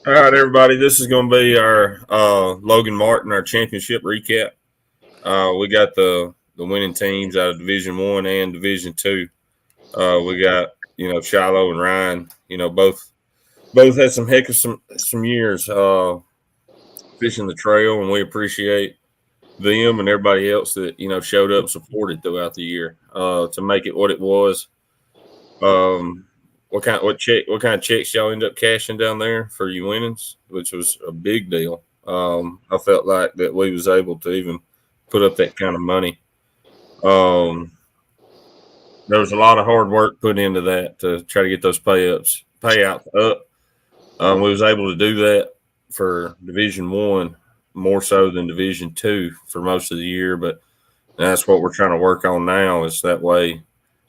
All right, everybody. This is going to be our Logan Martin, our championship recap. We got the winning teams out of Division One and Division Two. We got Shiloh and Ryan. Both had some heck of some years fishing the trail, and we appreciate them and everybody else that showed up and supported throughout the year to make it what it was. Um, what kind of checks y'all end up cashing down there for you winnings, which was a big deal. I felt like that we was able to even put up that kind of money. Um, there was a lot of hard work put into that to try to get those payouts up. We was able to do that for Division One more so than Division Two for most of the year, but that's what we're trying to work on now. Is that way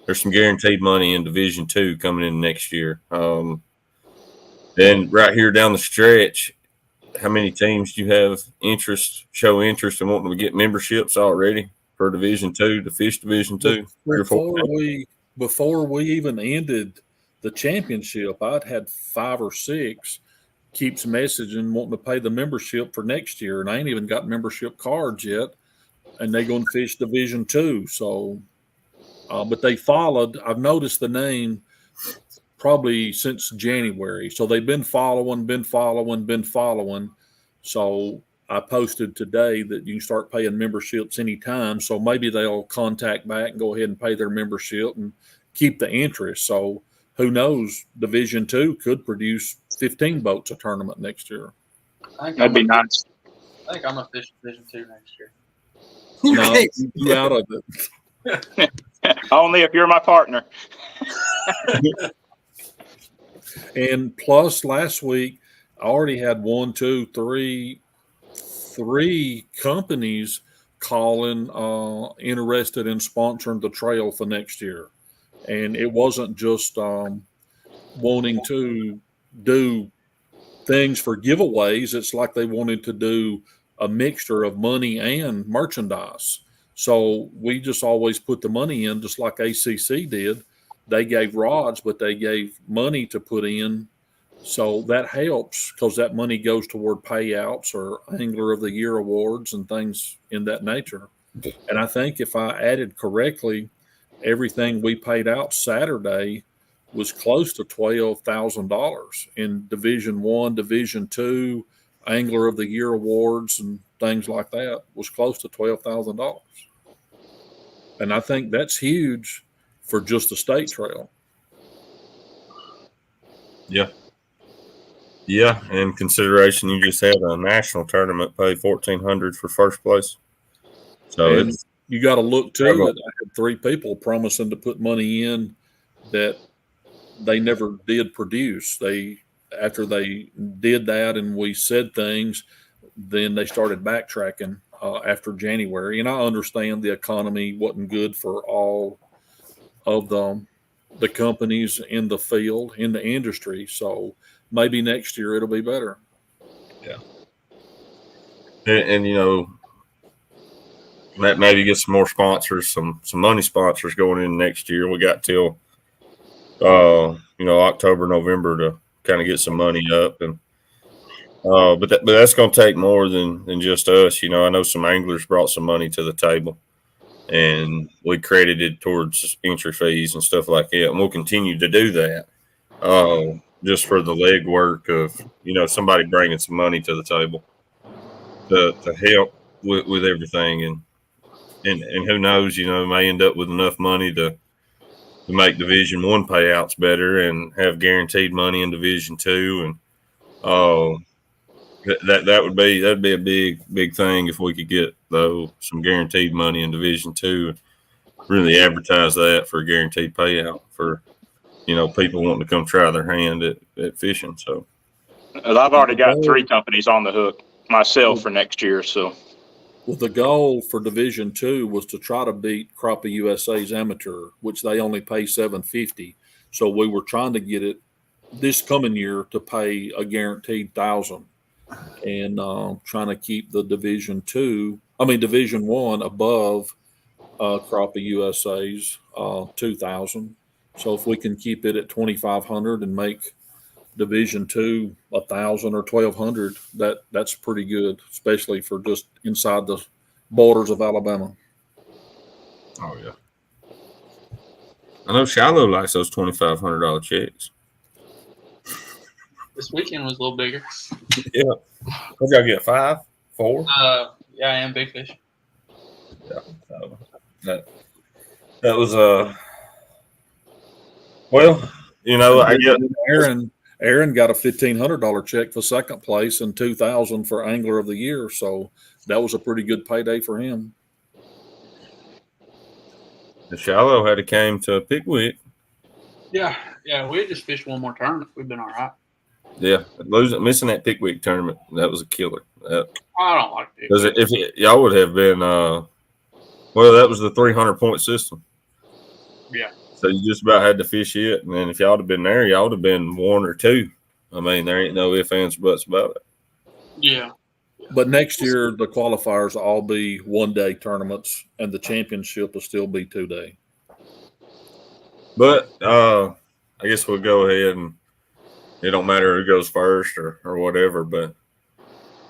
there's some guaranteed money in Division Two coming in next year. And right here down the stretch, how many teams do you have show interest in wanting to get memberships already for Division Two, to fish Division Two? Three or four. Before we even ended the championship, I'd had 5 or 6 keeps messaging wanting to pay the membership for next year, and I ain't even got membership cards yet, and they going to fish Division Two. So, but they followed. I've noticed the name probably since January, so they've been following. So I posted today that you can start paying memberships anytime. So maybe they'll contact back and go ahead and pay their membership and keep the interest. So who knows? Division Two could produce 15 boats a tournament next year. That'd be nice. I think I'm a fish Division 2 next year. No, you out of it. Only if you're my partner. And plus, last week I already had three companies calling interested in sponsoring the trail for next year, and it wasn't just wanting to do things for giveaways. It's like they wanted to do a mixture of money and merchandise. So we just always put the money in, just like ACC did. They gave rods, but they gave money to put in. So that helps because that money goes toward payouts or Angler of the Year awards and things in that nature. And I think if I added correctly, everything we paid out Saturday was close to $12,000 in Division One, Division Two, Angler of the Year awards, and things like that was close to $12,000. And I think that's huge for just the state trail. Yeah. Yeah, and consideration you just had a national tournament pay $1,400 for first place. So and you got to look too that I had 3 people promising to put money in that they never did produce. After they did that and we said things, then they started backtracking after January. And I understand the economy wasn't good for all of the companies in the field, in the industry. So maybe next year it'll be better. Yeah. And maybe get some more sponsors, some money sponsors going in next year. We got till October, November to kind of get some money up, and but that's going to take more than just us. I know some anglers brought some money to the table, and we credited towards entry fees and stuff like that, and we'll continue to do that. Just for the legwork of somebody bringing some money to the table to help with everything, and who knows, may end up with enough money to make Division One payouts better and have guaranteed money in Division Two, and that'd be a big thing if we could get some guaranteed money in Division Two and really advertise that for a guaranteed payout for people wanting to come try their hand at fishing. So I've already got 3 companies on the hook myself for next year. So well, the goal for Division Two was to try to beat Crappie USA's amateur, which they only pay $750. So we were trying to get it this coming year to pay a guaranteed $1,000, and trying to keep the Division One above Crappie USA's $2,000. So if we can keep it at $2,500 and make Division II, 1,000 or 1,200. That's pretty good, especially for just inside the borders of Alabama. Oh yeah. I know Shiloh likes those $2,500 checks. This weekend was a little bigger. Yeah. What y'all get? 5, 4? Yeah, I am big fish. Yeah. So that was well, you know, I get Aaron got a $1,500 check for second place and $2,000 for Angler of the Year. So that was a pretty good payday for him. the Shiloh had came to Pickwick. Yeah, we had just fished one more tournament. We've been all right. Yeah, missing that Pickwick tournament, that was a killer. I don't like it. Because if y'all would have been, well, that was the 300-point system. Yeah. So you just about had to fish it, and then if y'all would have been there, y'all would have been 1 or 2. I mean, there ain't no ifs, ands, or buts about it. Yeah. But next year, the qualifiers will all be one-day tournaments, and the championship will still be 2-day. But I guess we'll go ahead and it don't matter who goes first or whatever, but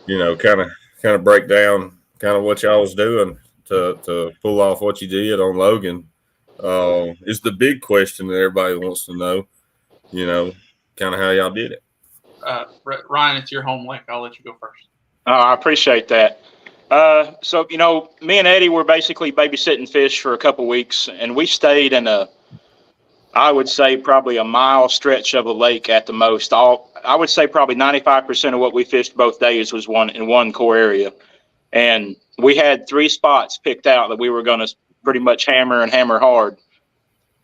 you know, kind of break down kind of what y'all was doing to pull off what you did on Logan. Is the big question that everybody wants to know. You know, kind of how y'all did it. Ryan, it's your home lake. I'll let you go first. I appreciate that. So, you know, me and Eddie were basically babysitting fish for a couple weeks, and we stayed in I would say probably a mile stretch of a lake at the most. I would say probably 95% of what we fished both days was in one core area. And we had 3 spots picked out that we were going to pretty much hammer hard.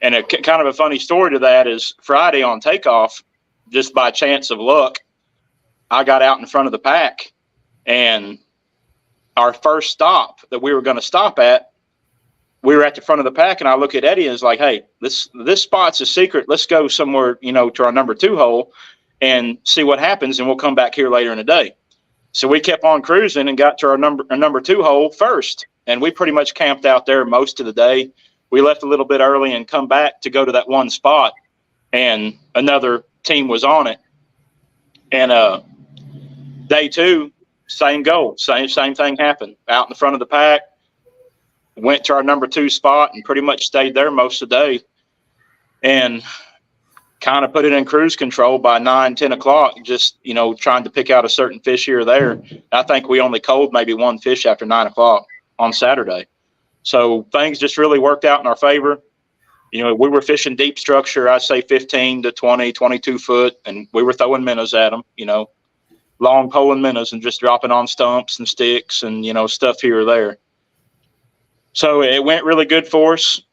And kind of a funny story to that is Friday on takeoff, just by chance of luck, I got out in front of the pack, and our first stop that we were going to stop at, we were at the front of the pack, and I look at Eddie and it's like, hey, this spot's a secret. Let's go somewhere, you know, to our number 2 hole and see what happens, and we'll come back here later in the day. So we kept on cruising and got to our number 2 hole first, and we pretty much camped out there most of the day. We left a little bit early and come back to go to that one spot, and another team was on it. And day 2, same goal, same thing happened. Out in the front of the pack, went to our number 2 spot and pretty much stayed there most of the day, and kind of put it in cruise control by 9, 10 o'clock, just, you know, trying to pick out a certain fish here or there. I think we only culled maybe 1 fish after 9 o'clock on Saturday. So things just really worked out in our favor. You know, we were fishing deep structure, I'd say 15 to 20, 22 foot, and we were throwing minnows at them, you know, long pulling minnows and just dropping on stumps and sticks and, you know, stuff here or there. So it went really good for us.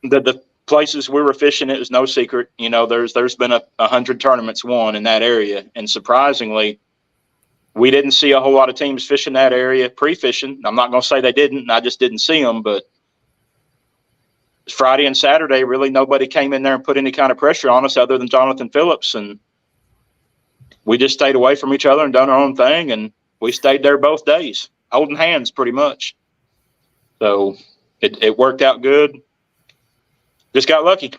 The places we were fishing, it was no secret. You know, there's been 100 tournaments won in that area. And surprisingly, we didn't see a whole lot of teams fishing that area pre-fishing. I'm not going to say they didn't. I just didn't see them. But Friday and Saturday, really nobody came in there and put any kind of pressure on us other than Jonathan Phillips. And we just stayed away from each other and done our own thing. And we stayed there both days, holding hands pretty much. So it worked out good. Just got lucky.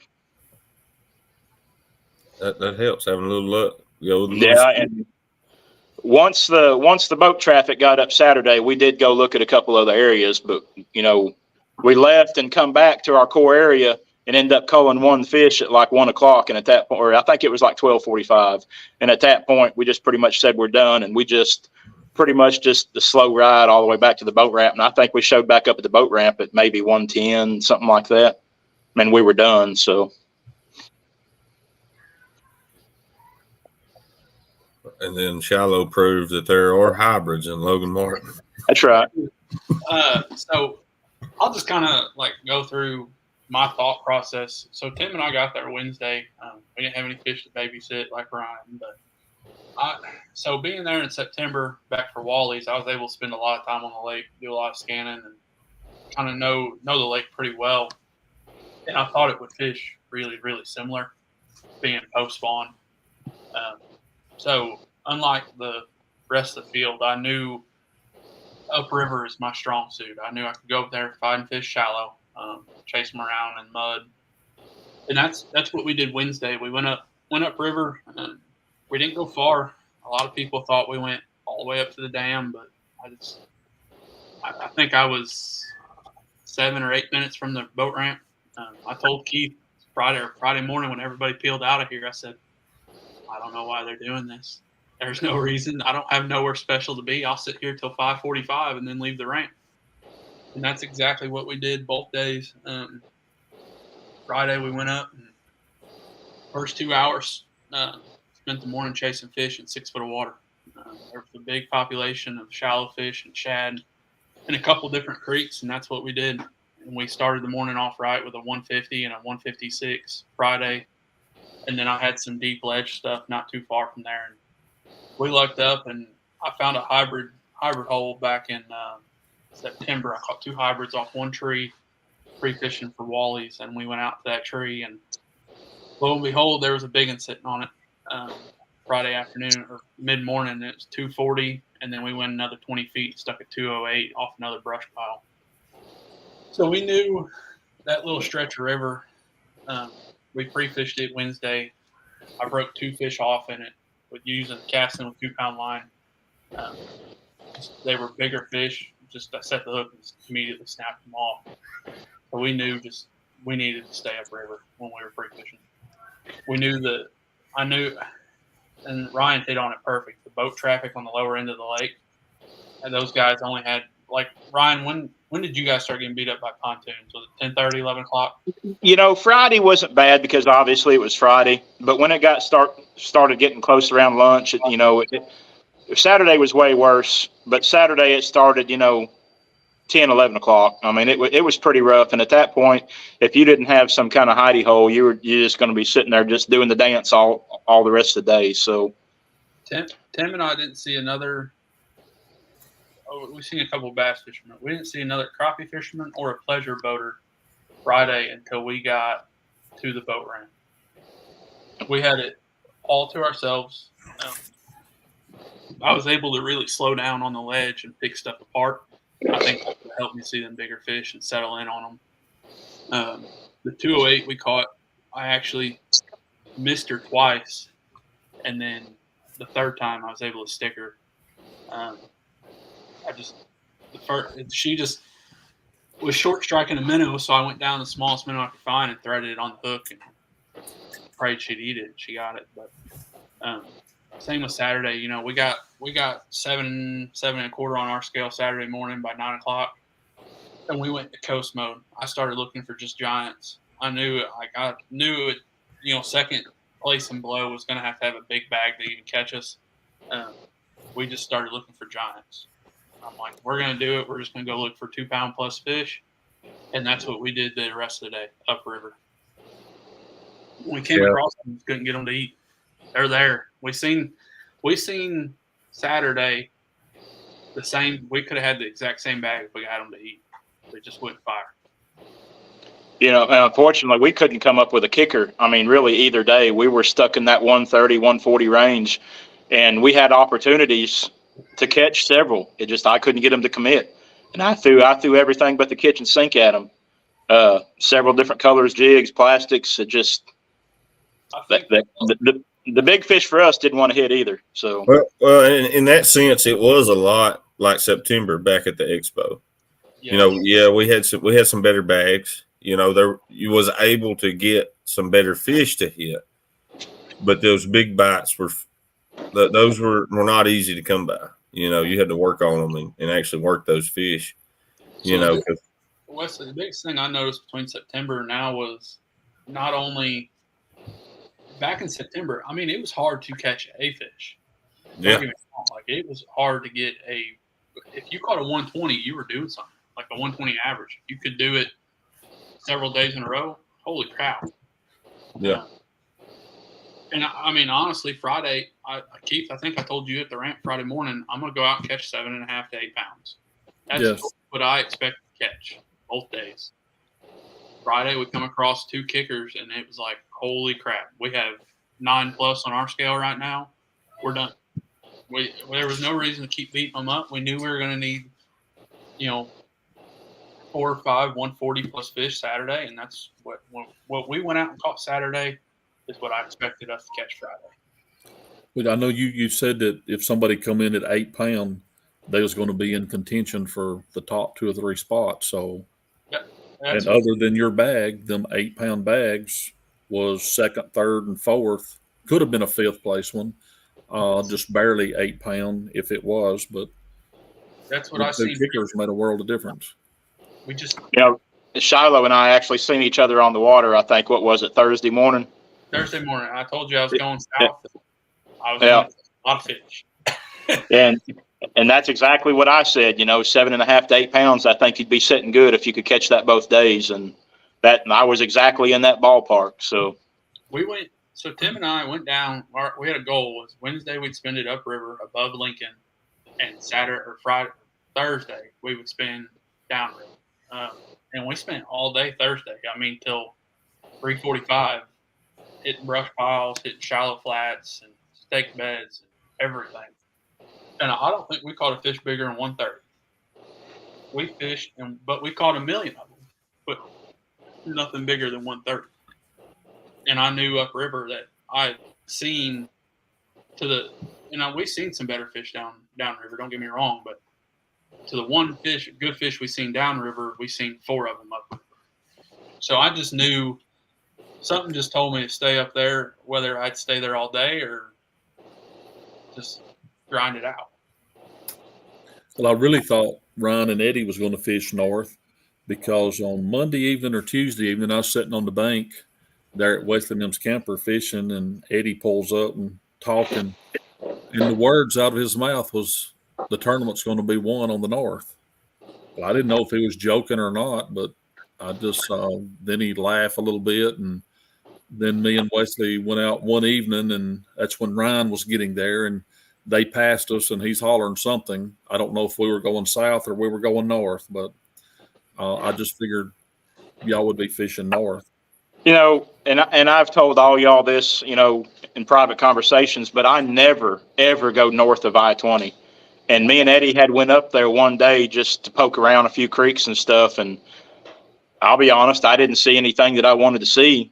That helps, having a little luck. Yeah, and once the boat traffic got up Saturday, we did go look at a couple other areas, but you know, we left and come back to our core area and end up culling 1 fish at like 1 o'clock, and at that point, or I think it was like 12:45, and at that point, we just pretty much said we're done, and we just pretty much just the slow ride all the way back to the boat ramp, and I think we showed back up at the boat ramp at maybe 1:10, something like that, and we were done. So. And then Shiloh proved that there are hybrids in Logan Martin. That's right. So I'll just kind of like go through my thought process. So Tim and I got there Wednesday. We didn't have any fish to babysit like Ryan, but so being there in September back for Wally's, I was able to spend a lot of time on the lake, do a lot of scanning, and kind of know the lake pretty well. And I thought it would fish really, really similar, being post spawn. So unlike the rest of the field, I knew upriver is my strong suit. I knew I could go up there, find fish shallow, chase them around in mud, and that's what we did Wednesday. We went up river, and we didn't go far. A lot of people thought we went all the way up to the dam, but I think I was 7 or 8 minutes from the boat ramp. I told Keith Friday morning when everybody peeled out of here, I said, I don't know why they're doing this. There's no reason. I don't have nowhere special to be. I'll sit here till 5:45 and then leave the ramp. And that's exactly what we did both days. Friday we went up and first 2 hours, spent the morning chasing fish in 6 foot of water. There was a big population of shallow fish and shad in a couple different creeks, and that's what we did. And we started the morning off right with a 150 and a 156 Friday. And then I had some deep ledge stuff not too far from there. And we lucked up, and I found a hybrid hole back in September. I caught 2 hybrids off one tree, free fishing for wallies, and we went out to that tree, and lo and behold, there was a big one sitting on it Friday afternoon or mid-morning. It was 240, and then we went another 20 feet, stuck at 208 off another brush pile. So we knew that little stretch of river. We pre-fished it Wednesday. I broke 2 fish off in it with casting with 2-pound line. They were bigger fish. Just I set the hook and immediately snapped them off. So we knew we needed to stay upriver when we were pre-fishing. I knew, and Ryan hit on it perfect. The boat traffic on the lower end of the lake, and those guys only had, like, Ryan, when did you guys start getting beat up by pontoons? Was it 10:30, 11 o'clock? Friday wasn't bad because obviously it was Friday, but when it got started getting close around lunch, Saturday was way worse, but Saturday it started, 10, 11 o'clock. I mean, it was pretty rough. And at that point, if you didn't have some kind of hidey hole, you're just going to be sitting there just doing the dance all the rest of the day. So Tim and I didn't see another. Oh, we've seen a couple of bass fishermen. We didn't see another crappie fisherman or a pleasure boater Friday until we got to the boat ramp. We had it all to ourselves. I was able to really slow down on the ledge and pick stuff apart. I think that helped me see them bigger fish and settle in on them. The 208 we caught, I actually missed her twice, and then the third time I was able to stick her. She just was short striking a minnow, so I went down the smallest minnow I could find and threaded it on the hook and prayed she'd eat it. She got it, but same with Saturday. We got 7 1/4 on our scale Saturday morning by 9 o'clock, and we went to coast mode. I started looking for just giants. I knew it. Second place and below was going to have a big bag to even catch us. We just started looking for giants. I'm like, we're going to do it. We're just going to go look for 2-pound plus fish, and that's what we did the rest of the day upriver. When we came across them, couldn't get them to eat. They're there. We seen Saturday the same. We could have had the exact same bag if we got them to eat. They just wouldn't fire. Unfortunately, we couldn't come up with a kicker. I mean, really, either day. We were stuck in that 130, 140 range, and we had opportunities to catch several. I couldn't get them to commit. And I threw everything but the kitchen sink at them. Several different colors, jigs, plastics. It just the big fish for us didn't want to hit either. So well, in that sense, it was a lot like September back at the expo. Yeah. We had some better bags. You was able to get some better fish to hit, but those big bites were not easy to come by. You had to work on them and actually work those fish. Wesley, the biggest thing I noticed between September and now was not only back in September. I mean, it was hard to catch a fish. Yeah, it was hard to get if you caught a 120, you were doing something. Like a 120 average, you could do it several days in a row. Holy crap! Yeah. And I mean, honestly, Friday, Keith, I think I told you at the ramp Friday morning, I'm going to go out and catch 7.5 to 8 pounds. That's what I expect to catch both days. Friday, we come across 2 kickers, and it was like, holy crap. We have 9+ on our scale right now. We're done. There was no reason to keep beating them up. We knew we were going to need, 4 or 5 140 plus fish Saturday, and that's what we went out and caught Saturday is what I expected us to catch Friday. But I know you said that if somebody come in at 8 pound, they was going to be in contention for the top 2 or 3 spots. So, Yep. and other than your bag, them 8 pound bags was second, third, and fourth. Could have been a fifth place one, just barely 8 pound if it was. But that's what the I two seen. kickers made a world of difference. We just Shiloh and I actually seen each other on the water. I think what was it, Thursday morning? Thursday morning, I told you I was going south. I was Yeah. going to a lot of fish. And that's exactly what I said. 7.5 to 8 pounds. I think you'd be sitting good if you could catch that both days, and I was exactly in that ballpark. So Tim and I went down. We had a goal was Wednesday we'd spend it upriver above Lincoln, and Thursday we would spend downriver. And we spent all day Thursday. I mean, till 3:45, hitting brush piles, hitting shallow flats, and stake beds, and everything. And I don't think we caught a fish bigger than 130. We fished, but we caught a million of them, but nothing bigger than 130. And I knew upriver that I had seen we've seen some better fish downriver. Don't get me wrong, but to the one good fish we seen downriver, we seen 4 of them upriver. So I just knew something just told me to stay up there, whether I'd stay there all day or just grind it out. Well, I really thought Ryan and Eddie was going to fish north because on Monday evening or Tuesday evening, I was sitting on the bank there at Wesley and them's camper fishing, and Eddie pulls up and talking, and the words out of his mouth was, the tournament's going to be won on the north. Well, I didn't know if he was joking or not, but I just then he laughed a little bit, and then me and Wesley went out one evening, and that's when Ryan was getting there, and they passed us, and he's hollering something. I don't know if we were going south or we were going north, but I just figured y'all would be fishing north. And I've told all y'all this, in private conversations, but I never, ever go north of I-20. And me and Eddie had went up there one day just to poke around a few creeks and stuff. And I'll be honest, I didn't see anything that I wanted to see.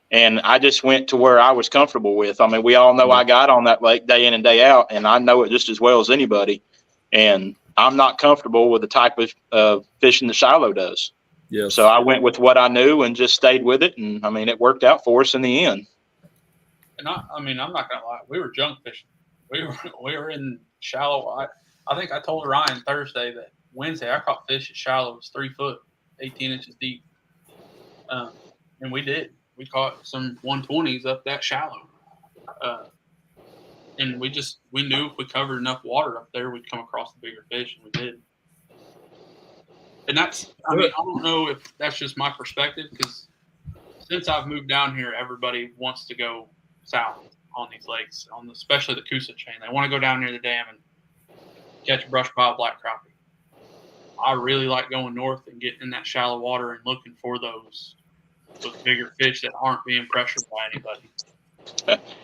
And I just went to where I was comfortable with. I mean, we all know I got on that lake day in and day out, and I know it just as well as anybody. And I'm not comfortable with the type of fishing that Shiloh does. Yes. So I went with what I knew and just stayed with it. And I mean, it worked out for us in the end. And I'm not gonna lie, we were junk fishing. We were in shallow. I think I told Ryan Thursday that Wednesday I caught fish at shallow. It was 3 foot, 18 inches deep. And we did. We caught some 120s up that shallow. And we knew if we covered enough water up there, we'd come across the bigger fish, and we did. And I don't know if that's just my perspective, because since I've moved down here, everybody wants to go south on these lakes, especially the Coosa chain. They want to go down near the dam and catch a brush pile black crappie. I really like going north and getting in that shallow water and looking for those bigger fish that aren't being pressured by anybody.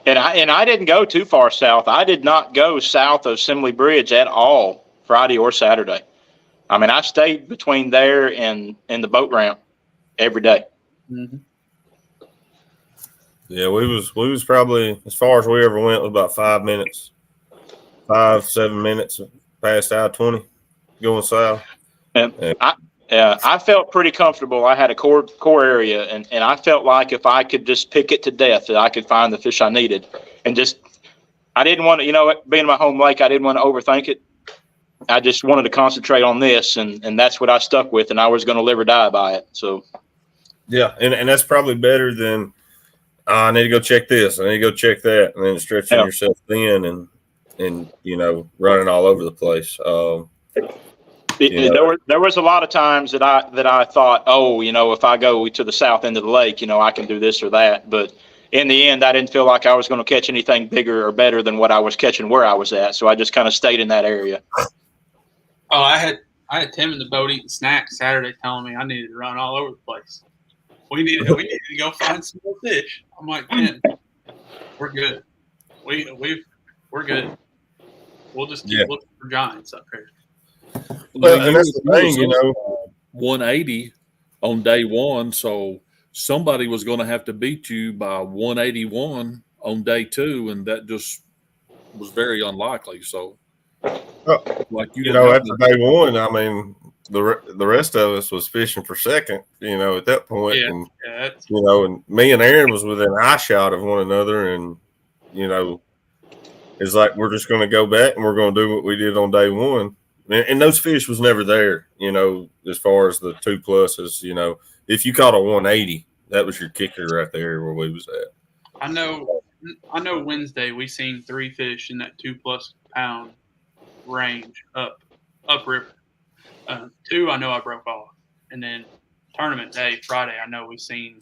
And I didn't go too far south. I did not go south of Assembly Bridge at all Friday or Saturday. I mean, I stayed between there and the boat ramp every day. Mm-hmm. Yeah, we was probably, as far as we ever went, was about 5 minutes, 7 minutes past I-20 going south. And I felt pretty comfortable. I had a core area, and I felt like if I could just pick it to death, that I could find the fish I needed. And I didn't want to, being my home lake, I didn't want to overthink it. I just wanted to concentrate on this, and that's what I stuck with, and I was going to live or die by it. So, yeah, and that's probably better than I need to go check this, I need to go check that, and then stretching yourself thin and running all over the place. There was a lot of times that I thought, if I go to the south end of the lake, I can do this or that. But in the end, I didn't feel like I was going to catch anything bigger or better than what I was catching where I was at. So I just kind of stayed in that area. Oh, I had Tim in the boat eating snacks Saturday, telling me I needed to run all over the place. We needed to go find some more fish. I'm like, man, we're good. We're good. We'll just keep looking for giants up here. Well, and that's the thing, 180 on day one, so somebody was going to have to beat you by 181 on day two, and that just was very unlikely. So, like you know, after day one, I mean, the rest of us was fishing for second. You know, at that point, and you know, and me and Aaron was within eye shot of one another, and you know, it's like we're just going to go back and we're going to do what we did on day one. And those fish was never there, you know, as far as the 2+s, you know. If you caught a 180, that was your kicker right there where we was at. I know Wednesday we seen 3 fish in that 2+ pound range upriver. 2 I know I broke off. And then tournament day, Friday, I know we seen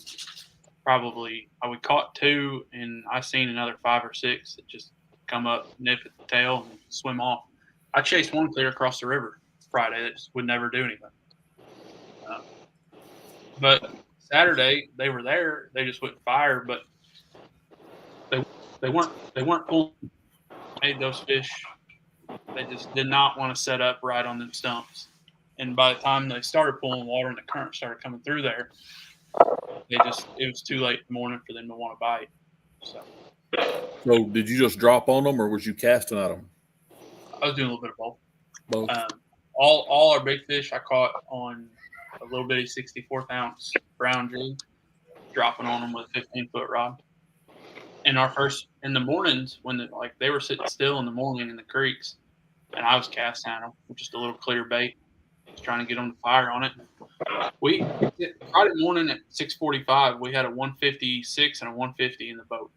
probably we caught 2 and I seen another 5 or 6 that just come up, nip at the tail, and swim off. I chased one clear across the river Friday that just would never do anything. But Saturday they were there. They just wouldn't fire, but they weren't pulling. Made those fish. They just did not want to set up right on them stumps. And by the time they started pulling water and the current started coming through there, it was too late in the morning for them to want to bite. So did you just drop on them, or was you casting at them? I was doing a little bit of both. Both. All our big fish I caught on a little bitty 64th ounce brown jig, dropping on them with a 15-foot rod. And in the mornings when they were sitting still in the morning in the creeks, and I was casting at them with just a little clear bait, just trying to get them to fire on it. Friday morning at 6:45, we had a 156 and a 150 in the boat.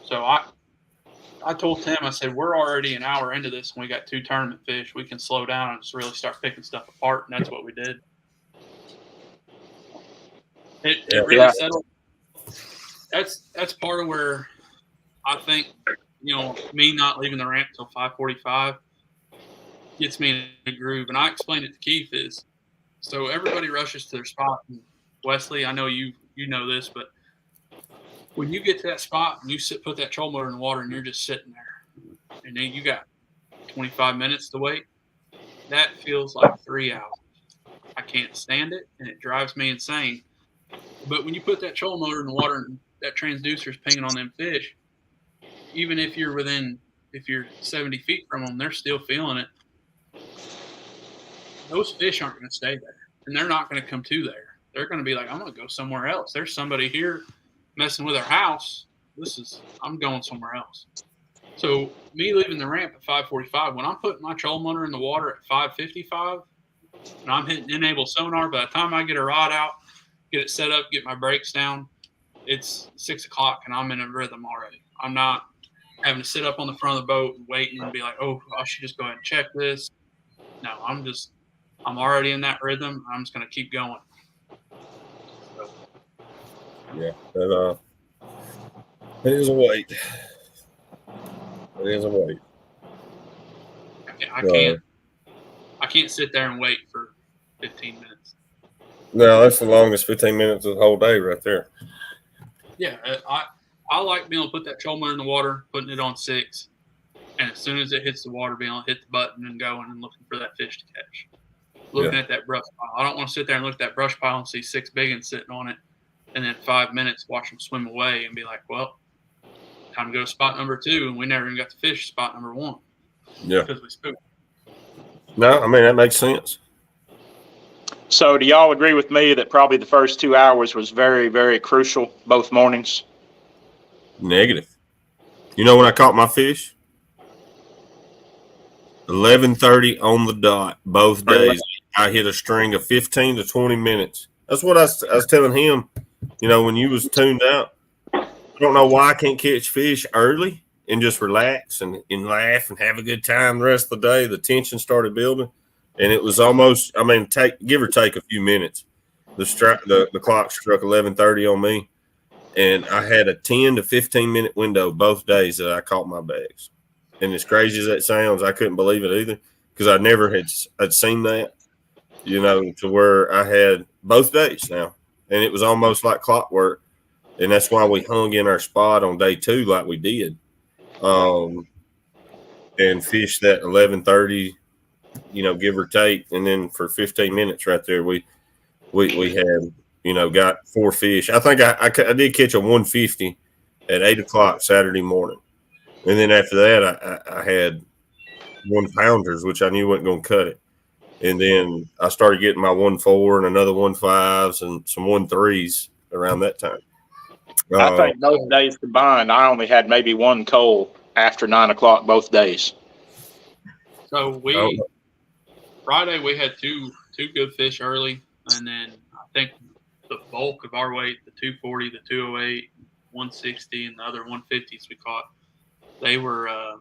So I told Tim, I said, we're already an hour into this and we got 2 tournament fish. We can slow down and just really start picking stuff apart, and that's what we did. It really settled. That's part of where I think, you know, me not leaving the ramp till 5:45 gets me in a groove. And I explained it to Keith is, so everybody rushes to their spot. And Wesley, I know you know this, but when you get to that spot and you put that trolling motor in the water and you're just sitting there, and then you got 25 minutes to wait, that feels like 3 hours. I can't stand it, and it drives me insane. But when you put that trolling motor in the water and that transducer's pinging on them fish, even if you're 70 feet from them, they're still feeling it. Those fish aren't going to stay there, and they're not going to come to there. They're going to be like, I'm going to go somewhere else. There's somebody here messing with our house. I'm going somewhere else. So me leaving the ramp at 5:45, when I'm putting my trolling motor in the water at 5:55, and I'm hitting enable sonar, by the time I get a rod out, get it set up, get my brakes down, it's 6 o'clock and I'm in a rhythm already. I'm not having to sit up on the front of the boat and waiting and be like, oh, I should just go ahead and check this. No, I'm already in that rhythm. I'm just going to keep going. So. Yeah, it is a wait. It is a wait. I can't sit there and wait for 15 minutes. No, that's the longest 15 minutes of the whole day right there. Yeah, I like being able to put that trolling motor in the water, putting it on 6, and as soon as it hits the water, being able to hit the button and going and looking for that fish to catch. Looking at that brush pile. I don't want to sit there and look at that brush pile and see 6 big ones sitting on it, and then 5 minutes watch them swim away and be like, well, time to go to spot number 2, and we never even got to fish spot number 1. Yeah. Because we spooked. No, I mean, that makes sense. So do y'all agree with me that probably the first 2 hours was very, very crucial, both mornings? Negative. You know when I caught my fish? 11:30 on the dot, both days. I hit a string of 15 to 20 minutes. That's what I was telling him, you know, when you was tuned out. I don't know why I can't catch fish early and just relax and laugh and have a good time the rest of the day. The tension started building. And it was almost, I mean, give or take a few minutes. The clock struck 11:30 on me, and I had a 10 to 15 minute window both days that I caught my bags. And as crazy as that sounds, I couldn't believe it either because I never had seen that, you know, to where I had both days now, and it was almost like clockwork. And that's why we hung in our spot on day 2 like we did, and fished that 11:30. You know, give or take, and then for 15 minutes right there, we had, you know, got 4 fish. I think I did catch a 150 at 8 o'clock Saturday morning, And then after that, I had 1-pounders, which I knew wasn't going to cut it. And then I started getting my 1.4 and another 1.5s and some 1.3s around that time. I think both days combined, I only had maybe one coal after 9 o'clock both days. So Friday we had two good fish early, and then I think the bulk of our weight, the 240, the 208, 160, and the other 150s we caught, they were. I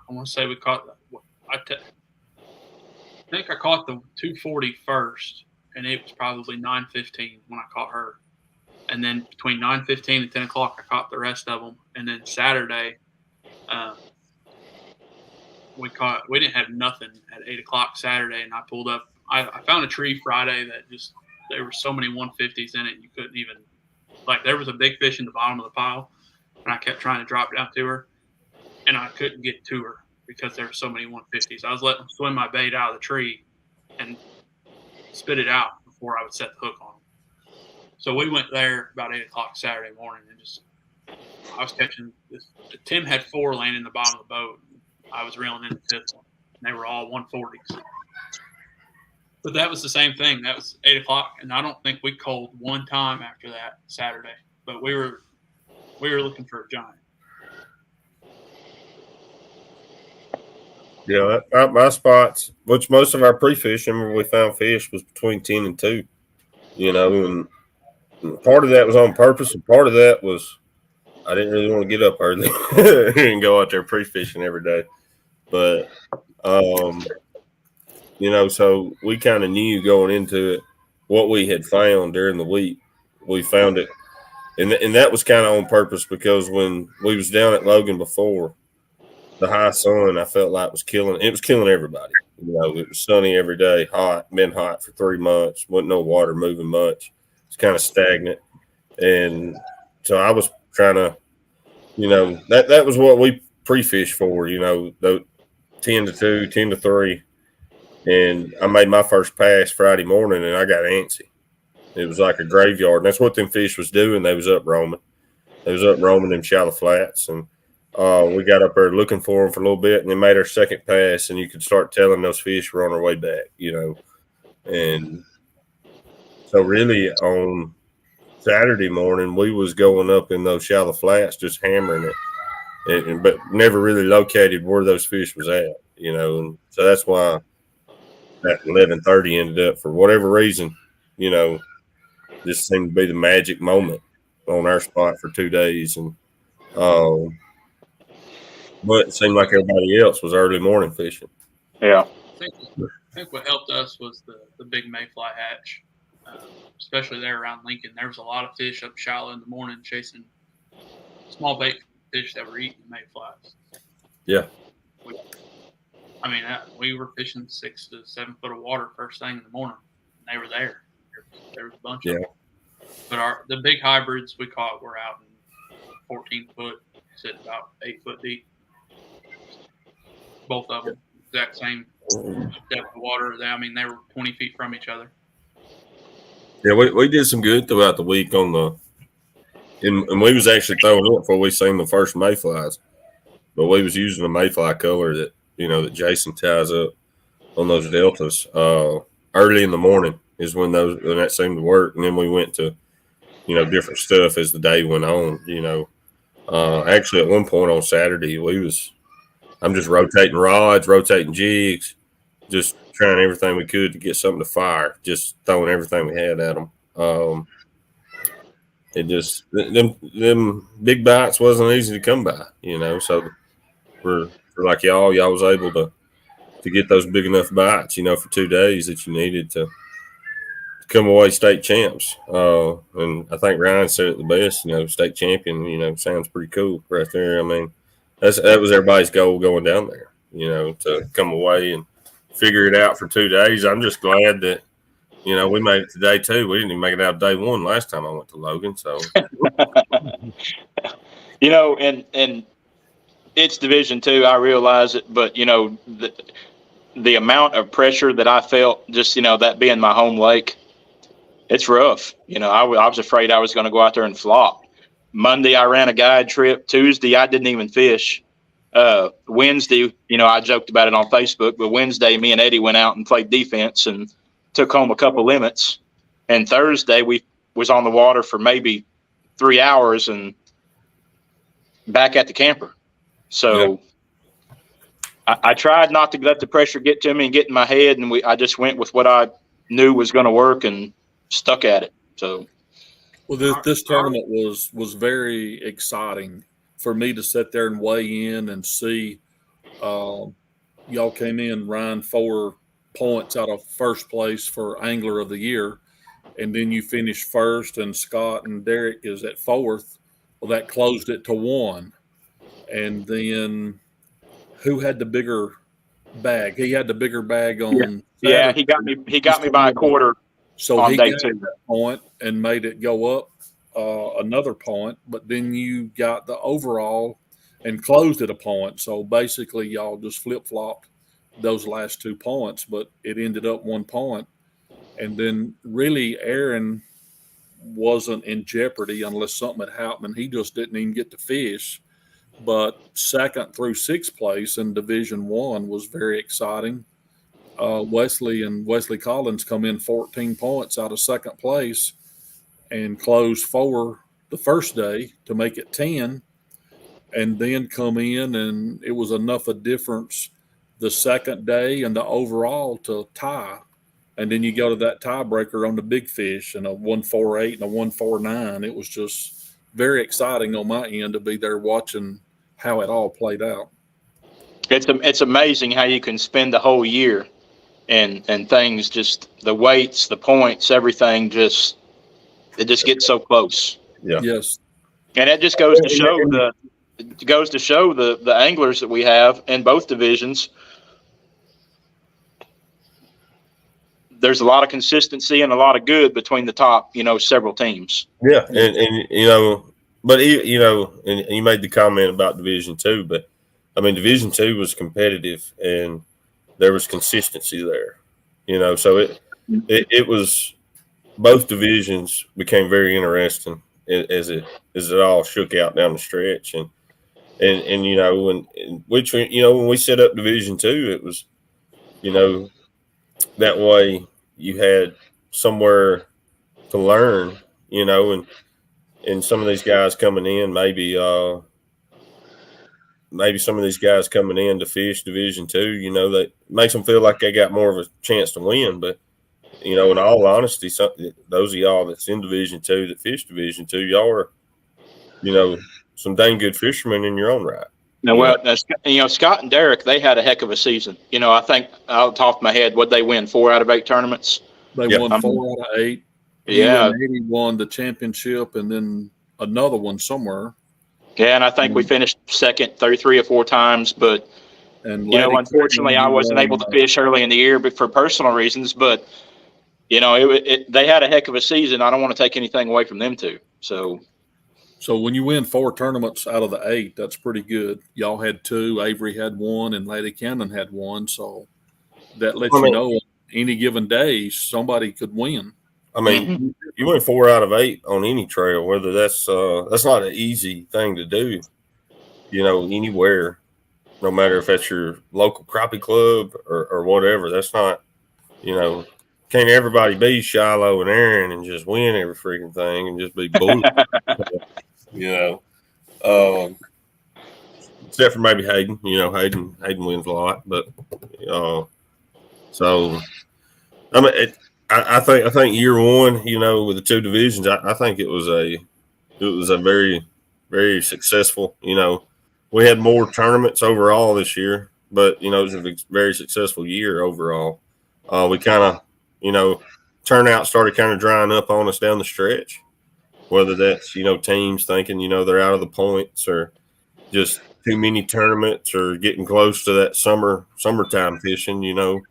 want to say we caught. I think I caught the 240 first, and it was probably 9:15 when I caught her. And then between 9:15 and 10 o'clock, I caught the rest of them. And then Saturday, we didn't have nothing at 8 o'clock Saturday, and I pulled up. I found a tree Friday that there were so many 150s in it, you couldn't even, there was a big fish in the bottom of the pile, and I kept trying to drop down to her, and I couldn't get to her because there were so many 150s. I was letting them swim my bait out of the tree and spit it out before I would set the hook on them. So we went there about 8 o'clock Saturday morning, and I was catching this. Tim had 4 laying in the bottom of the boat. I was reeling in the 5th one, and they were all 140s. But that was the same thing. That was 8 o'clock, and I don't think we coaled one time after that Saturday. But we were looking for a giant. Yeah, my spots, which most of our pre-fishing where we found fish was between 10 and 2, and part of that was on purpose, and part of that was I didn't really want to get up early and go out there pre-fishing every day. But, so we kind of knew going into it what we had found during the week. We found it, and that was kind of on purpose because when we was down at Logan before, the high sun, I felt like was killing everybody. It was sunny every day, hot, been hot for 3 months, wasn't no water moving much. It's kind of stagnant. And so I was trying to, that was what we pre-fished for, the 10 to 2, 10 to 3. And I made my first pass Friday morning and I got antsy. It was like a graveyard. And that's what them fish was doing. They was up roaming. They was up roaming them shallow flats. And we got up there looking for them for a little bit and then made our second pass. And you could start telling those fish were on their way back, And so really on Saturday morning, we was going up in those shallow flats, just hammering it, but never really located where those fish was at, And so that's why that 11:30 ended up, for whatever reason, just seemed to be the magic moment on our spot for 2 days, and but it seemed like everybody else was early morning fishing. Yeah, I think what helped us was the big mayfly hatch. Especially there around Lincoln, there was a lot of fish up shallow in the morning chasing small bait fish that were eating mayflies. Yeah. We were fishing 6 to 7 foot of water first thing in the morning, and they were there. There was a bunch of them. But the big hybrids we caught were out in 14 foot, sitting about 8 foot deep. Both of them, exact same depth of water. They were 20 feet from each other. Yeah, we did some good throughout the week and we was actually throwing up before we seen the first mayflies, but we was using the mayfly color that that Jason ties up on those deltas. Early in the morning is when that seemed to work, and then we went to different stuff as the day went on. Actually at one point on Saturday I'm just rotating rods, rotating jigs, just trying everything we could to get something to fire, just throwing everything we had at them. It just them big bites wasn't easy to come by, So for like y'all was able to get those big enough bites, for 2 days that you needed to come away state champs. And I think Ryan said it the best, state champion, sounds pretty cool right there. That was everybody's goal going down there, to come away and figure it out for 2 days. I'm just glad that, we made it to day 2. We didn't even make it out of day 1 last time I went to Logan. So, and it's Division 2. I realize it, but the amount of pressure that I felt, just that being my home lake, it's rough. I was afraid I was going to go out there and flop. Monday, I ran a guide trip. Tuesday, I didn't even fish. Wednesday, I joked about it on Facebook, but Wednesday, me and Eddie went out and played defense and took home a couple limits. And Thursday, we was on the water for maybe 3 hours and back at the camper. So I tried not to let the pressure get to me and get in my head, and I just went with what I knew was going to work and stuck at it. So, well, this tournament was very exciting for me to sit there and weigh in and see. Y'all came in, Ryan, 4 points out of first place for Angler of the Year, and then you finished first, and Scott and Derek is at 4th. Well, that closed it to 1, and then who had the bigger bag? He had the bigger bag on. Yeah, he got me. He got me by a quarter. So on he day got 2 that point and made it go up another point. But then you got the overall and closed at a point. So basically, y'all just flip flopped those last 2 points. But it ended up 1 point, and then really Aaron wasn't in jeopardy unless something had happened. He just didn't even get to fish. But 2nd through 6th place in Division 1 was very exciting. Wesley Collins come in 14 points out of 2nd place and closed 4 the first day to make it 10, and then come in, and it was enough a difference the 2nd day and the overall to tie. And then you go to that tiebreaker on the big fish and a 148 and a 149. It was just very exciting on my end to be there watching how it all played out. It's amazing how you can spend the whole year and things, just the weights, the points, everything, it just gets so close. Yeah. Yes. And it just goes to show the anglers that we have in both divisions. There's a lot of consistency and a lot of good between the top, several teams. Yeah, and but and you made the comment about Division 2, but I mean Division 2 was competitive and there was consistency there. So it was, both divisions became very interesting as it all shook out down the stretch, and when we set up Division 2, it was that way you had somewhere to learn, and some of these guys coming in, maybe some of these guys coming in to fish Division 2, that makes them feel like they got more of a chance to win. But, in all honesty, those of y'all that's in Division 2 that fish Division 2, y'all are, some dang good fishermen in your own right. Now, Scott and Derek, they had a heck of a season. I think off the top of my head, what they win, 4 out of 8 tournaments? They won 4 out of 8. Yeah. He won the championship and then another one somewhere. Yeah, and I think we finished 2nd 3 or 4 times. But, unfortunately, I wasn't able to fish early in the year but for personal reasons. But, they had a heck of a season. I don't want to take anything away from them too. So when you win 4 tournaments out of the 8, that's pretty good. Y'all had 2, Avery had 1, and Lady Cannon had 1. So that lets you know any given day somebody could win. I mean, you win 4 out of 8 on any trail, whether that's not an easy thing to do, anywhere, no matter if that's your local crappie club or whatever. That's not, can't everybody be Shiloh and Aaron and just win every freaking thing and just be bull. Except for maybe Hayden. Hayden wins a lot, but so I mean, I think year 1, with the 2 divisions, I think it was a very, very successful. We had more tournaments overall this year, but it was a very successful year overall. We kind of, turnout started kind of drying up on us down the stretch, whether that's teams thinking they're out of the points or just too many tournaments or getting close to that summertime fishing, and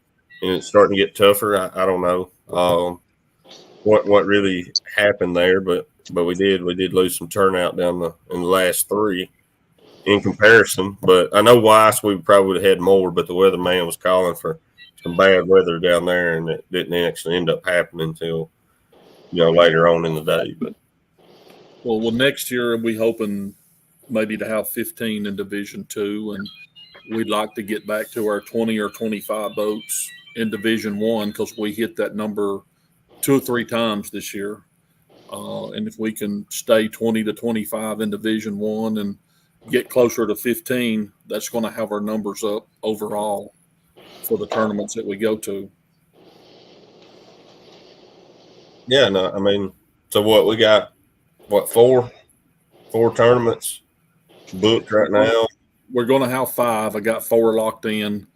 it's starting to get tougher. I don't know what really happened there, but we did lose some turnout in the last 3 in comparison. But I know Weiss, we probably would have had more, but the weatherman was calling for some bad weather down there, and it didn't actually end up happening until later on in the day. But Well, next year we hoping maybe to have 15 in Division Two, and we'd like to get back to our 20 or 25 boats in Division One because we hit that number 2 or 3 times this year. And if we can stay 20 to 25 in Division One and get closer to 15, that's going to have our numbers up overall for the tournaments that we go to. Yeah, no, I mean, so what we got? What, four tournaments booked right now? We're going to have 5. I got 4 locked in.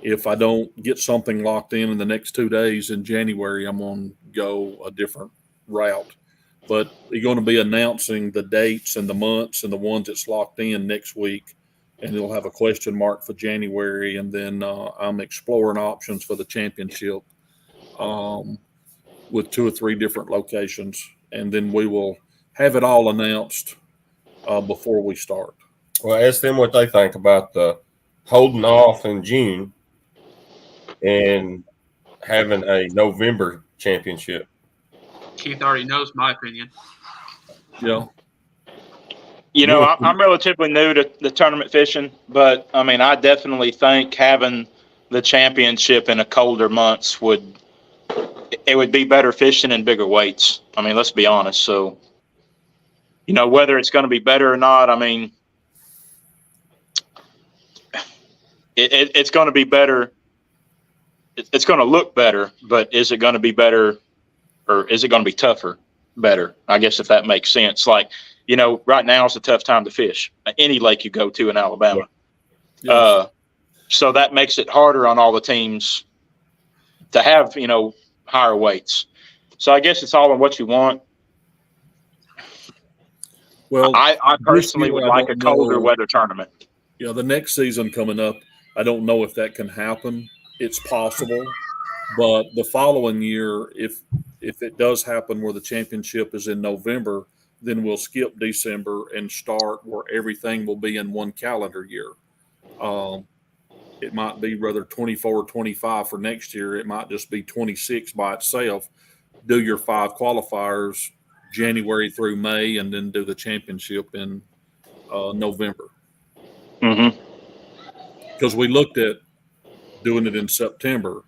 If I don't get something locked in the next 2 days in January, I'm going to go a different route. But we're going to be announcing the dates and the months and the ones that's locked in next week. And it'll have a question mark for January. And then I'm exploring options for the championship with 2 or 3 different locations. And then we will have it all announced before we start. Well, ask them what they think about the holding off in June and having a November championship. Keith already knows my opinion. Yeah. You know, I'm relatively new to the tournament fishing, but I mean, I definitely think having the championship in a colder months would be better fishing in bigger weights. I mean, let's be honest. So, you know, whether it's going to be better or not, I mean, it's going to be better. It's going to look better, but is it going to be better? Or is it going to be tougher, better? I guess if that makes sense. Like, you know, right now is a tough time to fish. Any lake you go to in Alabama. Yes. So that makes it harder on all the teams to have, you know, higher weights. So I guess it's all in what you want. Well, I personally would like a colder weather tournament. Yeah, the next season coming up, I don't know if that can happen. It's possible. But the following year, if it does happen where the championship is in November, then we'll skip December and start where everything will be in one calendar year. It might be rather 24 or 25 for next year. It might just be 26 by itself. Do your 5 qualifiers January through May, and then do the championship in November. Mm-hmm. Because we looked at doing it in September,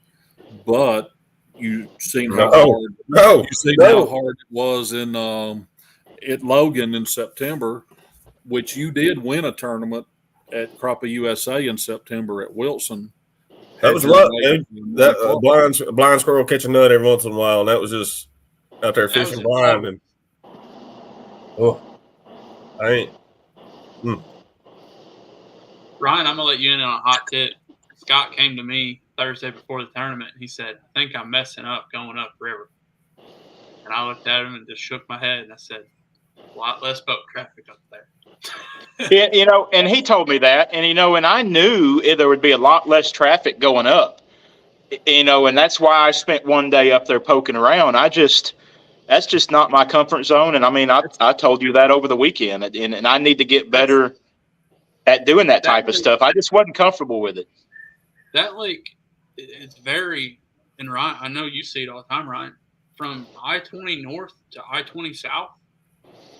but you seen how hard it was in at Logan in September, which you did win a tournament at Crappie USA in September at Wilson. That was luck, dude. That blind squirrel catch a nut every once in a while, and that was just out there fishing blind. And I ain't. Ryan, I'm gonna let you in on a hot tip. Scott came to me Thursday before the tournament, and he said, "I think I'm messing up going upriver." And I looked at him and just shook my head, and I said, "A lot less boat traffic up there." Yeah, you know, and he told me that, and you know, and I knew there would be a lot less traffic going up, you know, and that's why I spent one day up there poking around. That's just not my comfort zone, and I mean, I told you that over the weekend, and I need to get better at doing that type of stuff. I just wasn't comfortable with it. That lake, it's very, and Ryan, I know you see it all the time, Ryan. From I-20 north to I-20 south,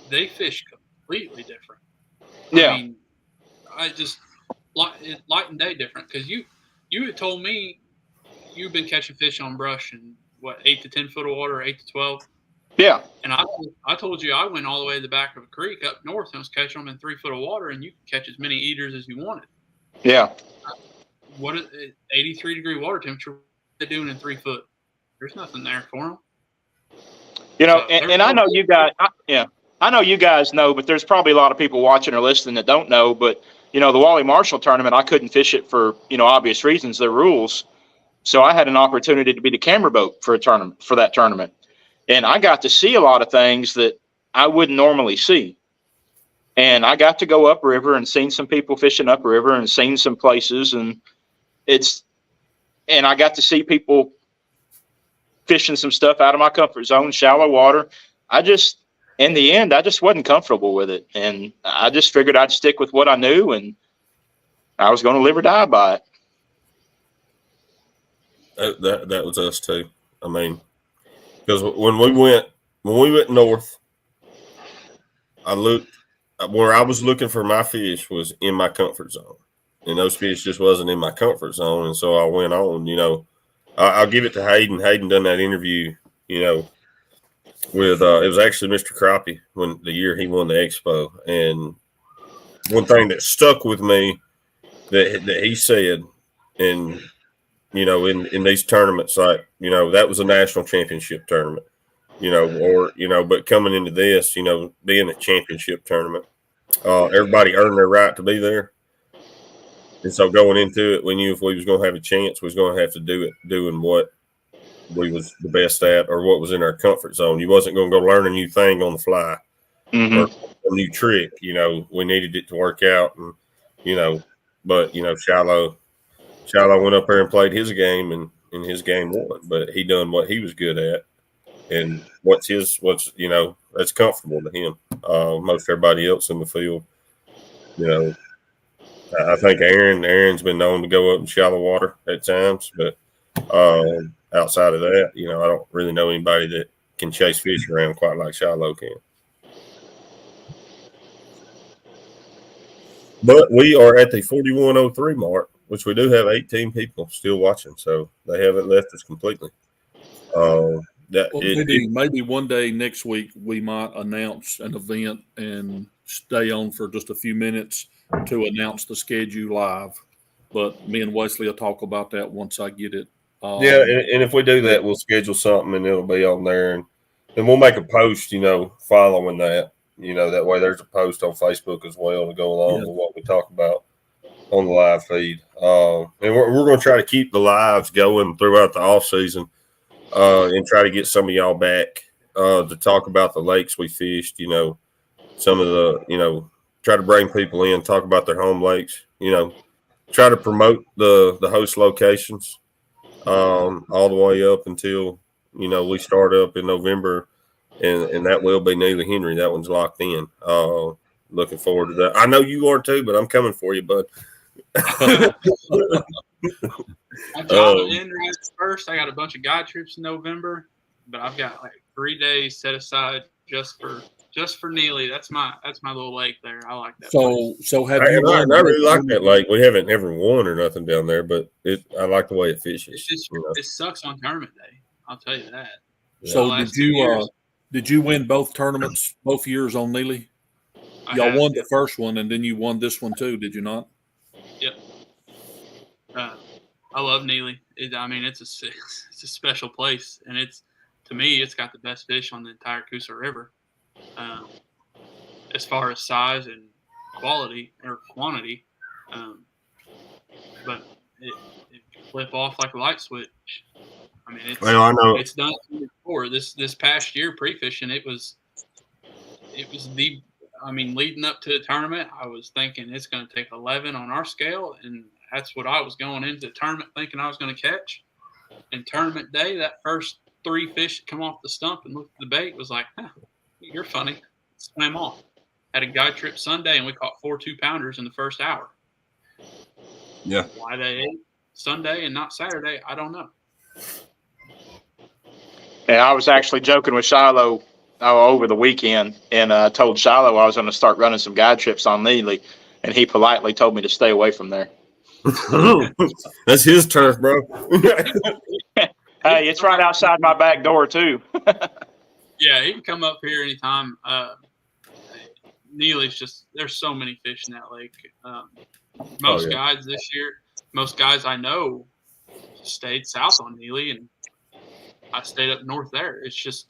they fish completely different. Yeah. I mean, it's light and day different, because you had told me you've been catching fish on brush in what, 8 to 10 foot of water, 8 to 12. Yeah. And I told you I went all the way to the back of a creek up north and was catching them in 3 foot of water, and you could catch as many eaters as you wanted. Yeah. What is 83-degree water temperature? What are they doing in 3 foot? There's nothing there for them. You know, and I know you guys. I know you guys know, but there's probably a lot of people watching or listening that don't know. But you know, the Wally Marshall tournament, I couldn't fish it for obvious reasons, their rules. So I had an opportunity to be the camera boat for that tournament, and I got to see a lot of things that I wouldn't normally see. And I got to go upriver and seen some people fishing upriver and seen some places, and I got to see people fishing some stuff out of my comfort zone, shallow water. In the end, I just wasn't comfortable with it. And I just figured I'd stick with what I knew, and I was going to live or die by it. That was us too. I mean, because when we went north, I looked where I was looking for my fish was in my comfort zone, and those fish just wasn't in my comfort zone. And so I went on. I'll give it to Hayden. Hayden done that interview. With it was actually Mr. Crappie when the year he won the expo, and one thing that stuck with me that he said, and in these tournaments, like that was a national championship tournament, but coming into this, being a championship tournament, everybody earned their right to be there, and so going into it, we knew if we was going to have a chance, we was going to have to do it doing what we was the best at or what was in our comfort zone. You wasn't going to go learn a new thing on the fly or a new trick. We needed it to work out, and but Shiloh went up there and played his game, and his game won. But he done what he was good at, and what's that's comfortable to him. Most everybody else in the field, I think Aaron's been known to go up in shallow water at times, but outside of that, I don't really know anybody that can chase fish around quite like Shiloh can. But we are at the 41:03 mark, which we do have 18 people still watching, so they haven't left us completely. Maybe one day next week we might announce an event and stay on for just a few minutes to announce the schedule live. But me and Wesley will talk about that once I get it. And if we do that, we'll schedule something and it'll be on there, and we'll make a post, following that. That way there's a post on Facebook as well to go along with what we talk about on the live feed. And we're going to try to keep the lives going throughout the off season, and try to get some of y'all back to talk about the lakes we fished. Some of the try to bring people in, talk about their home lakes. Try to promote the host locations all the way up until we start up in November. And that will be Neely Henry. That one's locked in. Looking forward to that. I know you are too, but I'm coming for you, bud. I dropped in right first. I got a bunch of guide trips in November, but I've got like 3 days set aside just for Neely. That's my little lake there. I like that. So have you? I really like that lake. We haven't ever won or nothing down there, but I like the way it fishes. It sucks on tournament day. I'll tell you that. So did you win both tournaments both years on Neely? Y'all won the first one, and then you won this one too, did you not? Yep. I love Neely. It's a special place, and to me, it's got the best fish on the entire Coosa River, as far as size and quality or quantity. But it flip off like a light switch. I know it's done before. This past year pre-fishing, it was leading up to the tournament, I was thinking it's going to take 11 on our scale, and that's what I was going into the tournament thinking I was going to catch. And tournament day, that first 3 fish that come off the stump and looked at the bait was like, you're funny. Swam off. Had a guide trip Sunday, and we caught 4 2-pounders in the first hour. Yeah. Why they ate Sunday and not Saturday, I don't know. Yeah, I was actually joking with Shiloh over the weekend, and told Shiloh I was going to start running some guide trips on Neely, and he politely told me to stay away from there. That's his turf, bro. Hey, it's right outside my back door too. Yeah, he can come up here anytime. Neely's just, there's so many fish in that lake. Most guides this year, most guys I know stayed south on Neely, and I stayed up north there. It's just,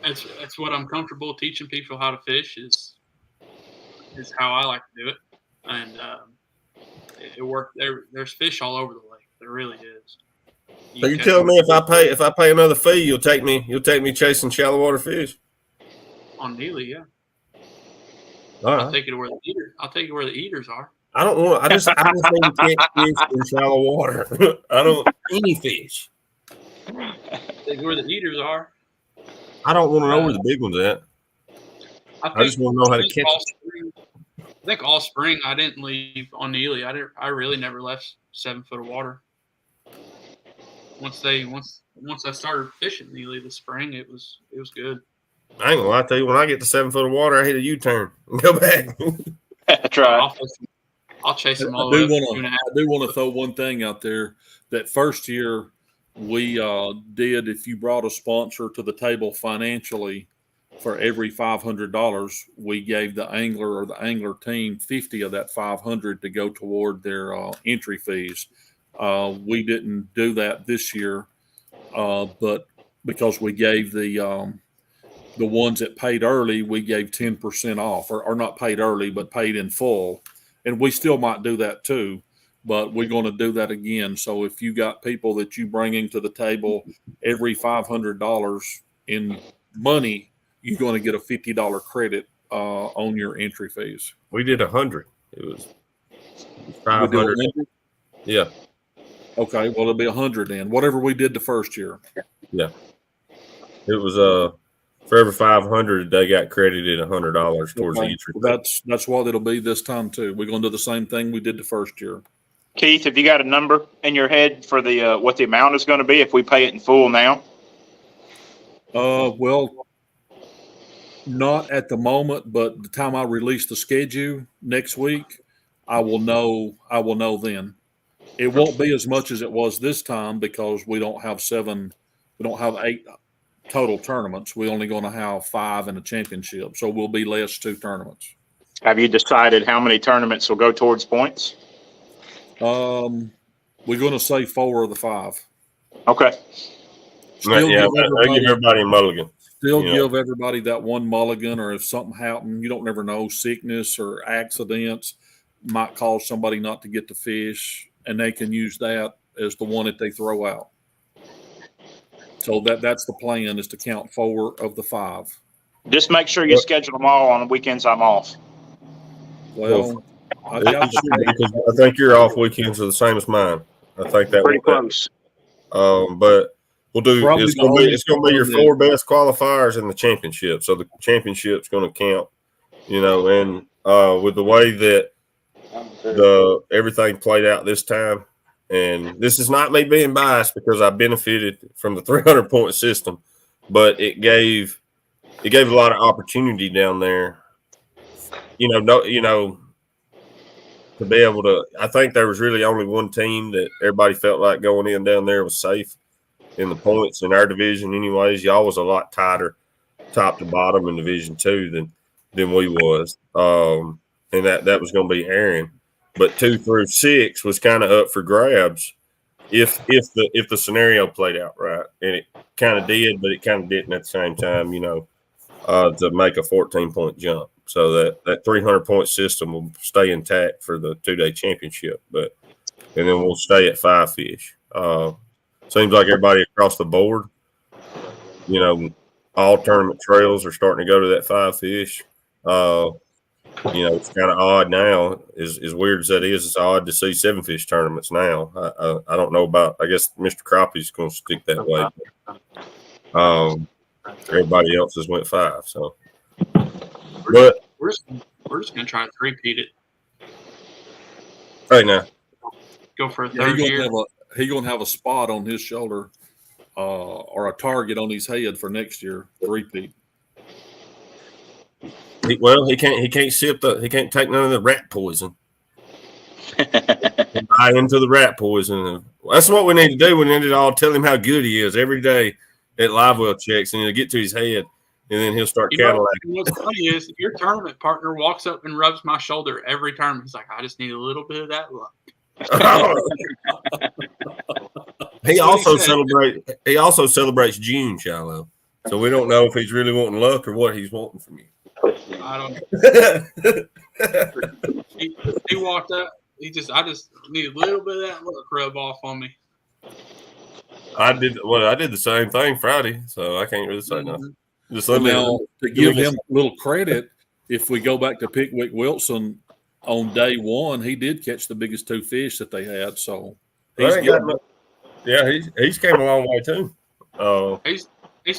that's what I'm comfortable teaching people how to fish is how I like to do it. And it worked. There's fish all over the lake. There really is. So you tell me if I pay another fee, you'll take me chasing shallow water fish on Neely, yeah. All right. I'll take it where the eaters are. I don't want. I just want to catch fish in shallow water. I don't any fish. Take where the eaters are. I don't want to know where the big one's at. I just want to know how to catch it. I think all spring I didn't leave on Neely. I really never left 7 foot of water. Once I started fishing Neely this spring, it was good. I ain't gonna lie to you. When I get to 7 foot of water, I hit a U-turn and go back. That's right. I'll chase them I all do up. want to throw one thing out there. That first year we did, if you brought a sponsor to the table financially, for every $500, we gave the angler or the angler team 50 of that 500 to go toward their entry fees. We didn't do that this year, but because we gave the ones that paid early, we gave 10% off, or not paid early, but paid in full. And we still might do that too, but we're going to do that again. So if you got people that you bringing to the table, every $500 in money, you're going to get a $50 credit on your entry fees. We did 100. It was We 500. did 100? Yeah. Okay, well, it'll be 100 then. Whatever we did the first year. Yeah. It was for every 500, they got credited $100 towards the entry. That's what it'll be this time too. We're going to do the same thing we did the first year. Keith, have you got a number in your head for the what the amount is going to be if we pay it in full now? Well, not at the moment, but the time I release the schedule next week, I will know then. It won't be as much as it was this time because we don't have 8 total tournaments. We're only going to have 5 in a championship, so we'll be less 2 tournaments. Have you decided how many tournaments will go towards points? We're going to say 4 of the 5. Okay. I give everybody a mulligan. Give everybody that one mulligan, or if something happened, you don't never know, sickness or accidents might cause somebody not to get the fish, and they can use that as the one that they throw out. So that's the plan, is to count 4 of the 5. Just make sure you schedule them all on the weekends I'm off. Well, because I think your off weekends are the same as mine. I think that pretty close. But we'll do. It's going to be your 4 best qualifiers in the championship. So the championship's going to count. And with the way that everything played out this time, and this is not me being biased because I benefited from the 300-point system, but it gave a lot of opportunity down there. To be able to, I think there was really only one team that everybody felt like going in down there was safe in the points in our division. Anyways, y'all was a lot tighter, top to bottom in Division 2 than we was, and that was going to be Aaron. But 2 through 6 was kind of up for grabs if the scenario played out right, and it kind of did, but it kind of didn't at the same time. To make a 14-point jump. So that 300-point system will stay intact for the 2-day championship, and then we'll stay at 5 fish. Seems like everybody across the board, all tournament trails are starting to go to that 5 fish. It's kind of odd now. As weird as that is, it's odd to see 7 fish tournaments now. I don't know about. I guess Mr. Crappie's going to stick that way. Everybody else has went 5. So, but we're just gonna try to repeat it right now. Go for a third year. He's gonna have a spot on his shoulder, or a target on his head for next year. Repeat. He can't take none of the rat poison. Buy into the rat poison. That's what we need to do. We need to all tell him how good he is every day at live well checks, and he'll get to his head, and then he'll start Cadillac. What's funny is your tournament partner walks up and rubs my shoulder every tournament. He's like, I just need a little bit of that luck. He also celebrates June, Shiloh. So we don't know if he's really wanting luck or what he's wanting from you. I don't know. He walked up. I just need a little bit of that luck rub off on me. I did the same thing Friday, so I can't really say nothing. Just let to give him a little credit, if we go back to Pickwick Wilson on day 1, he did catch the biggest 2 fish that they had. So he's came a long way too. He's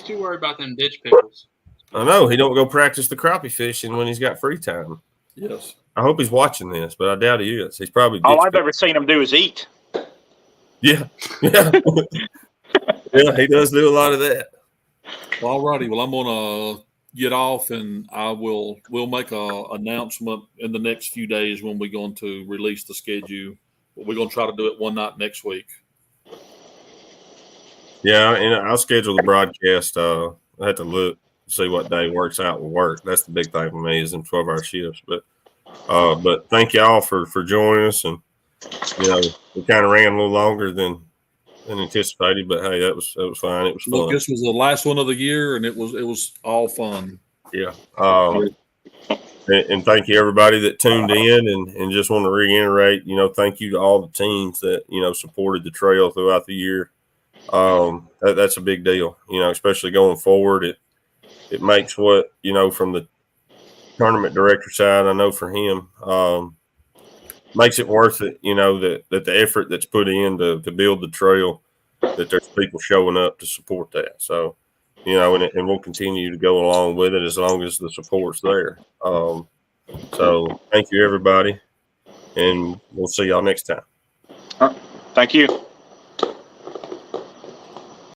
too worried about them ditch pickles. I know he don't go practice the crappie fishing when he's got free time. Yes, I hope he's watching this, but I doubt he is. He's probably all I've ever seen him do is eat. Yeah. Yeah, he does do a lot of that. Well, alrighty. Well, I'm gonna get off, and we'll make a announcement in the next few days when we're going to release the schedule. But we're going to try to do it one night next week. Yeah, and I'll schedule the broadcast. I have to look see what day works out with work. That's the big thing for me is in 12-hour shifts. But thank y'all for joining us, and we kind of ran a little longer than anticipated, but hey, that was fine. It was fun. Look, this was the last one of the year, and it was all fun. Yeah. And thank you everybody that tuned in, and just want to reiterate, thank you to all the teams that supported the trail throughout the year. That's a big deal, especially going forward. It makes what from the tournament director side, I know for him, makes it worth it. That the effort that's put in to build the trail, that there's people showing up to support that. So, and we'll continue to go along with it as long as the support's there. So thank you everybody, and we'll see y'all next time. Thank you.